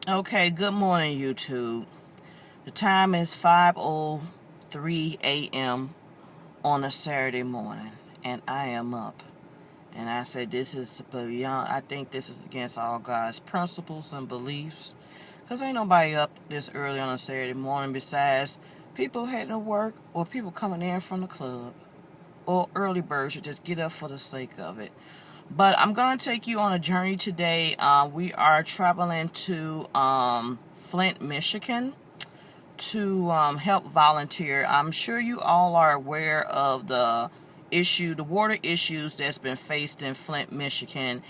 Okay, good morning, YouTube. The time is 5:03 a.m. on a Saturday morning, and I am up. And I said this is beyond, I think this is against all God's principles and beliefs. Because ain't nobody up this early on a Saturday morning besides people heading to work or people coming in from the club. Or early birds who just get up for the sake of it. But I'm going to take you on a journey today. We are traveling to Flint, Michigan to help volunteer. I'm sure you all are aware of the water issues that's been faced in Flint, Michigan.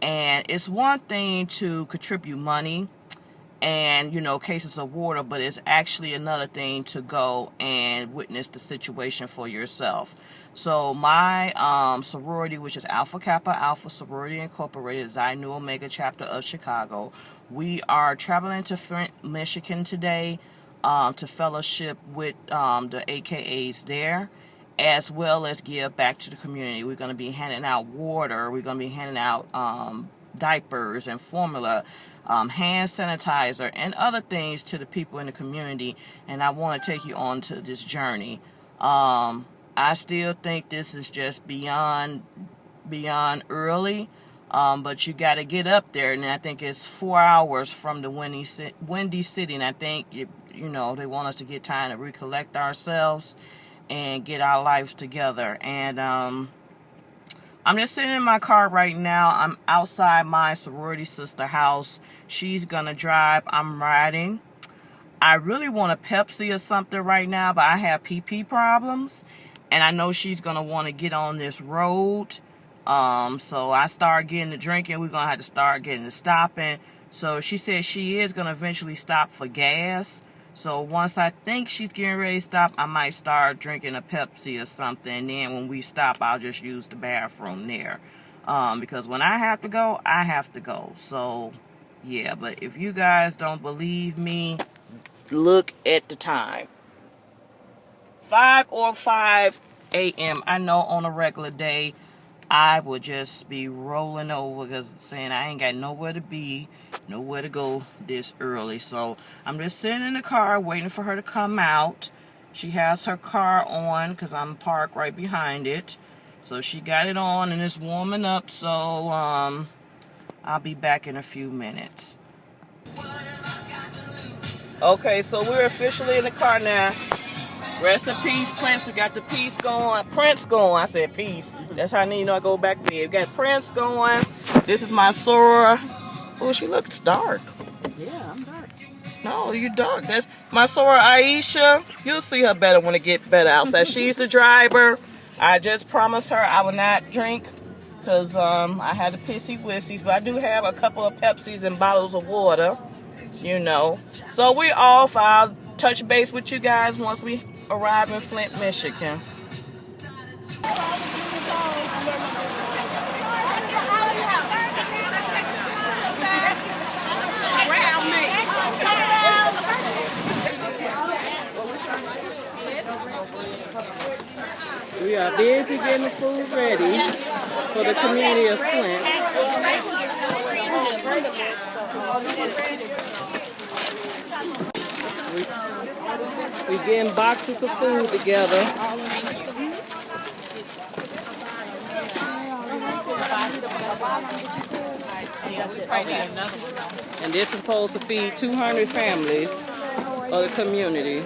And it's one thing to contribute money and, cases of water, but it's actually another thing to go and witness the situation for yourself. So my sorority, which is Alpha Kappa Alpha Sorority Incorporated, Xi Nu Omega chapter of Chicago, we are traveling to Flint, Michigan today to fellowship with the AKAs there, as well as give back to the community. We're going to be handing out water. We're going to be handing out diapers and formula, hand sanitizer, and other things to the people in the community. And I want to take you on to this journey. I still think this is just beyond early, but you got to get up there. And I think it's 4 hours from the Windy City, and I think they want us to get time to recollect ourselves and get our lives together. And I'm just sitting in my car right now. I'm outside my sorority sister house. She's gonna drive. I'm riding. I really want a Pepsi or something right now, but I have pee problems, and I know she's gonna want to get on this road. So I start getting to drinking. We're gonna have to start getting to stopping. So she said she is gonna eventually stop for gas. So once I think she's getting ready to stop, I might start drinking a Pepsi or something. And then when we stop, I'll just use the bathroom there. Because when I have to go, I have to go. So, yeah. But if you guys don't believe me, look at the time. 5:05 a.m. I know on a regular day, I would just be rolling over because saying I ain't got nowhere to be, nowhere to go this early. So I'm just sitting in the car waiting for her to come out. She has her car on because I'm parked right behind it. So she got it on and it's warming up. So I'll be back in a few minutes. Okay, so we're officially in the car now. Rest in peace, Prince. We got the peace going. Prince going. I said peace. That's how I need I go back there. We got Prince going. This is my soror. Oh, she looks dark. Yeah, I'm dark. No, you're dark. That's my soror Aisha. You'll see her better when it get better outside. She's the driver. I just promised her I would not drink because I had the pissy wissies, but I do have a couple of Pepsis and bottles of water. So we off. I'll touch base with you guys once we arrive in Flint, Michigan. We are busy getting the food ready for the community of Flint. We're getting boxes of food together. And this is supposed to feed 200 families of the community.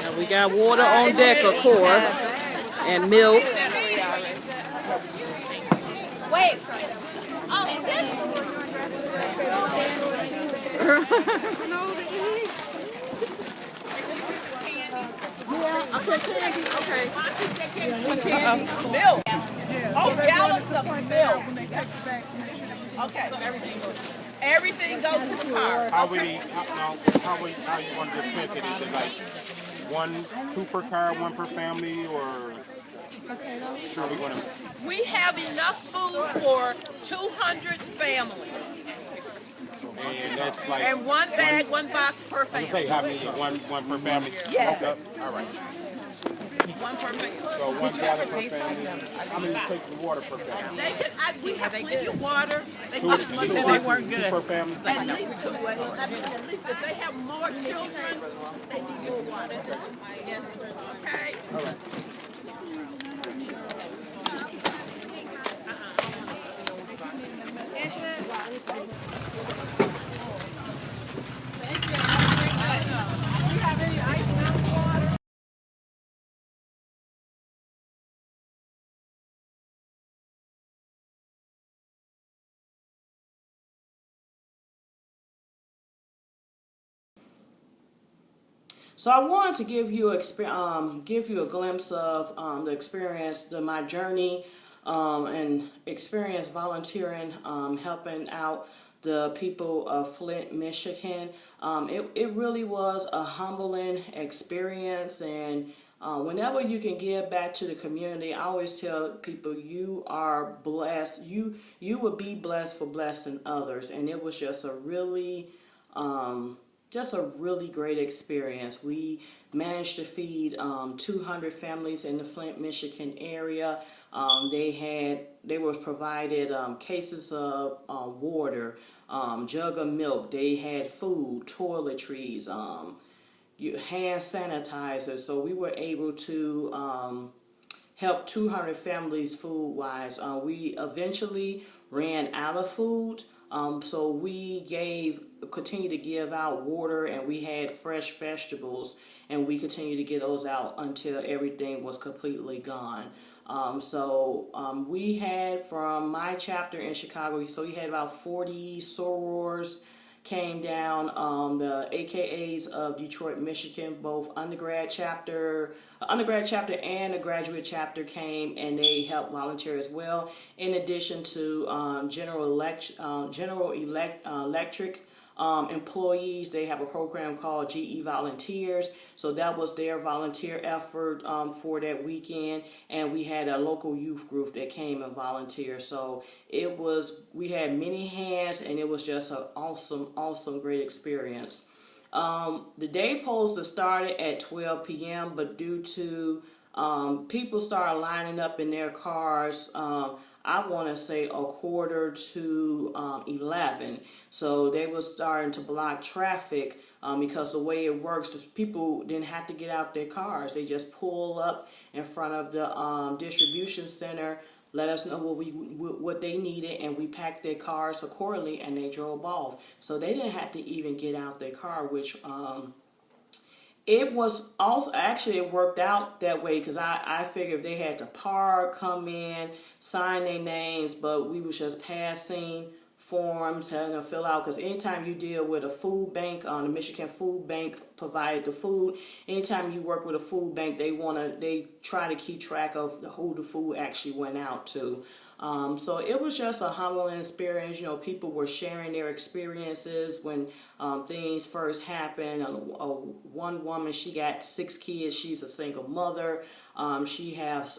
And we got water on deck, of course, and milk. Wait. Milk. Oh, gallons of milk. Okay. Everything goes to the car. How you want to dispense it? Is it like 2 per car, 1 per family, or sure we want to? We have enough food for 200 families. And that's like And one bag, one box per Say family. how many? One per family. Yes. Okay. All right. One per family. So 1 gallon per family. How many takes of water per family? They could, we have plenty of water. They Two, put two, much two, water. two per family. At least two. I mean, at least if they have more children, they need more water. Yes. Okay. All right. So I wanted to give you a glimpse of the experience, my journey, and experience volunteering, helping out the people of Flint, Michigan. It really was a humbling experience, and whenever you can give back to the community, I always tell people you are blessed. You will be blessed for blessing others, and it was just a really great experience. We managed to feed 200 families in the Flint, Michigan area. They were provided cases of water, jug of milk. They had food, toiletries, hand sanitizer. So we were able to help 200 families food wise. We eventually ran out of food. So we continue to give out water, and we had fresh vegetables, and we continued to get those out until everything was completely gone. We had, from my chapter in Chicago, so we had about 40 sorors came down, the AKAs of Detroit, Michigan, both undergrad chapter and the graduate chapter came, and they helped volunteer as well. In addition to General Electric employees, they have a program called GE Volunteers. So that was their volunteer effort for that weekend, and we had a local youth group that came and volunteered. So we had many hands, and it was just an awesome, great experience. The day poster started at 12 p.m., but due to people started lining up in their cars, I want to say a quarter to 11. So they were starting to block traffic because the way it works, people didn't have to get out their cars. They just pull up in front of the distribution center, let us know what they needed, and we packed their cars accordingly, and they drove off. So they didn't have to even get out their car, which it was also, actually it worked out that way, because I figured if they had to park, come in, sign their names, but we was just passing forms, having to fill out, because anytime you deal with a food bank, the Michigan Food Bank provided the food. Anytime you work with a food bank, they try to keep track of who the food actually went out to. So it was just a humbling experience. People were sharing their experiences when things first happened. One woman, she got 6 kids. She's a single mother. She has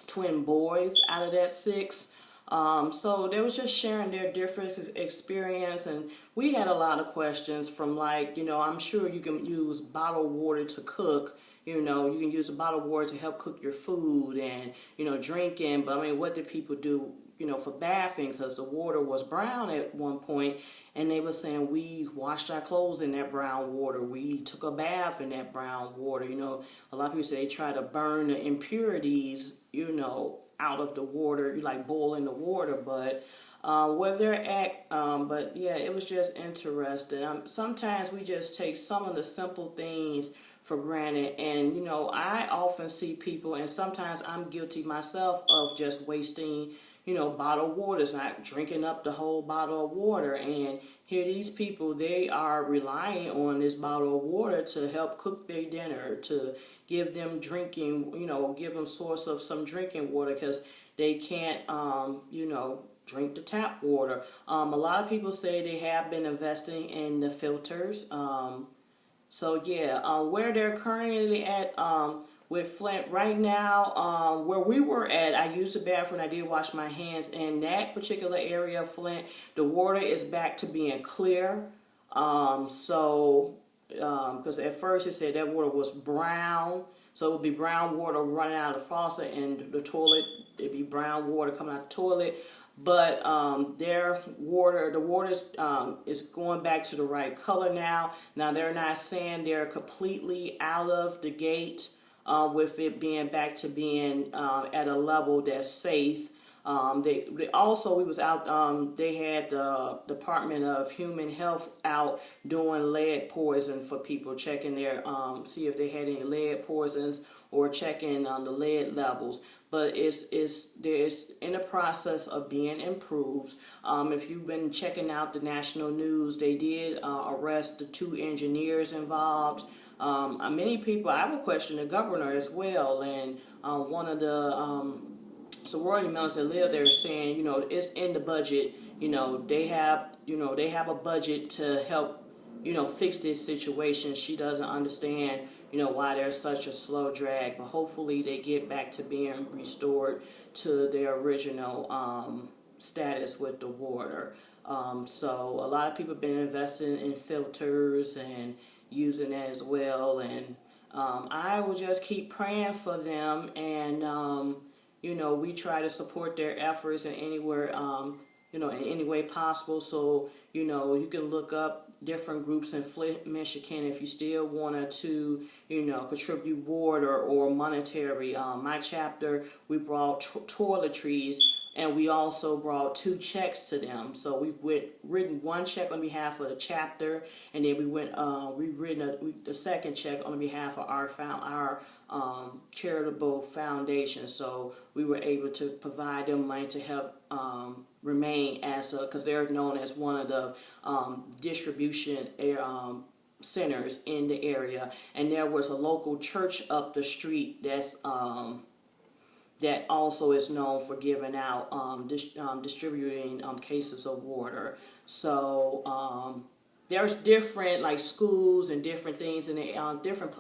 twin boys out of that 6. So they was just sharing their different experience, and we had a lot of questions from I'm sure you can use bottled water to cook. You can use a bottled water to help cook your food and, drinking. But I mean, what did people do, for bathing? Because the water was brown at one point, and they were saying we washed our clothes in that brown water. We took a bath in that brown water. A lot of people say they try to burn the impurities, out of the water, like boiling the water, but where they're at, but yeah, it was just interesting. Sometimes we just take some of the simple things for granted, and I often see people, and sometimes I'm guilty myself of just wasting, bottled waters, not drinking up the whole bottle of water. And here these people, they are relying on this bottle of water to help cook their dinner, to give them drinking, give them source of some drinking water, because they can't, drink the tap water. A lot of people say they have been investing in the filters. So yeah, where they're currently at with Flint right now, where we were at, I used the bathroom. I did wash my hands in that particular area of Flint. The water is back to being clear. Because at first it said that water was brown. So it would be brown water running out of the faucet, and the toilet, it'd be brown water coming out the toilet. But their water, the water is going back to the right color now. Now they're not saying they're completely out of the gate with it being back to being at a level that's safe. They also, we was out, they had the Department of Human Health out doing lead poison for people, checking their, see if they had any lead poisons or checking the lead levels. But there's in the process of being improved. If you've been checking out the national news, they did arrest the 2 engineers involved. Many people, I would question the governor as well, and one of the sorority members that live there saying, you know, it's in the budget. You know, they have a budget to help, you know, fix this situation. She doesn't understand, you know, why there's such a slow drag, but hopefully they get back to being restored to their original status with the water. So a lot of people have been investing in filters and using that as well, and I will just keep praying for them, and you know, we try to support their efforts in anywhere, you know, in any way possible. So, you know, you can look up different groups in Flint, Michigan, if you still wanted to, you know, contribute water or monetary. My chapter, we brought toiletries, and we also brought 2 checks to them. So we've written 1 check on behalf of the chapter, and then we written the second check on behalf of our charitable foundation. So we were able to provide them money to help remain as because they're known as one of the distribution centers in the area. And there was a local church up the street that's that also is known for giving out distributing cases of water. So there's different like schools and different things, and different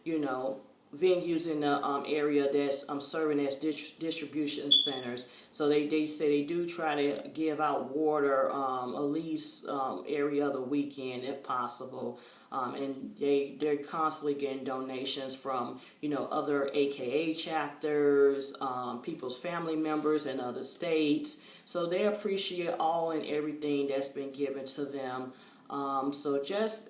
you know, venues in the area that's serving as distribution centers. So they say they do try to give out water at least every other weekend if possible. And they're constantly getting donations from, you know, other AKA chapters, people's family members in other states. So they appreciate all and everything that's been given to them. So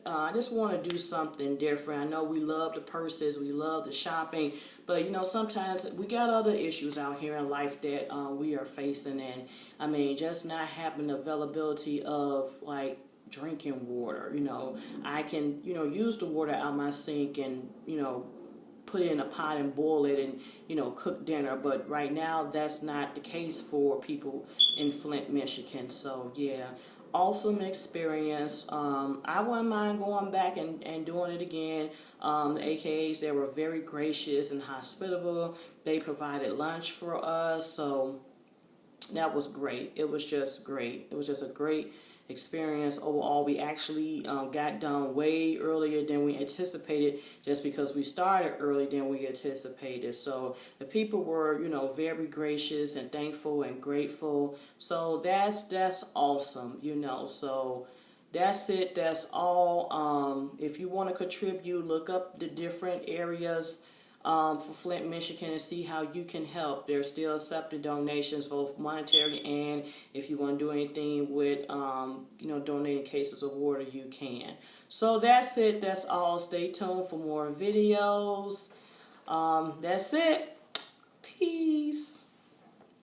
I just want to do something different. I know we love the purses, we love the shopping, but you know, sometimes we got other issues out here in life that we are facing, and I mean, just not having the availability of like drinking water. You know, I can, you know, use the water out my sink and, you know, put it in a pot and boil it and, you know, cook dinner, but right now that's not the case for people in Flint, Michigan. So yeah, awesome experience. I wouldn't mind going back and doing it again. The AKAs, they were very gracious and hospitable. They provided lunch for us, so that was great. It was just great. It was just a great experience overall. We actually got done way earlier than we anticipated, just because we started early than we anticipated. So the people were, you know, very gracious and thankful and grateful. So that's awesome, you know. So that's it. That's all. If you want to contribute, look up the different areas for Flint, Michigan, and see how you can help. They're still accepting donations, both monetary and if you want to do anything with, you know, donating cases of water, you can. So that's it. That's all. Stay tuned for more videos. That's it. Peace.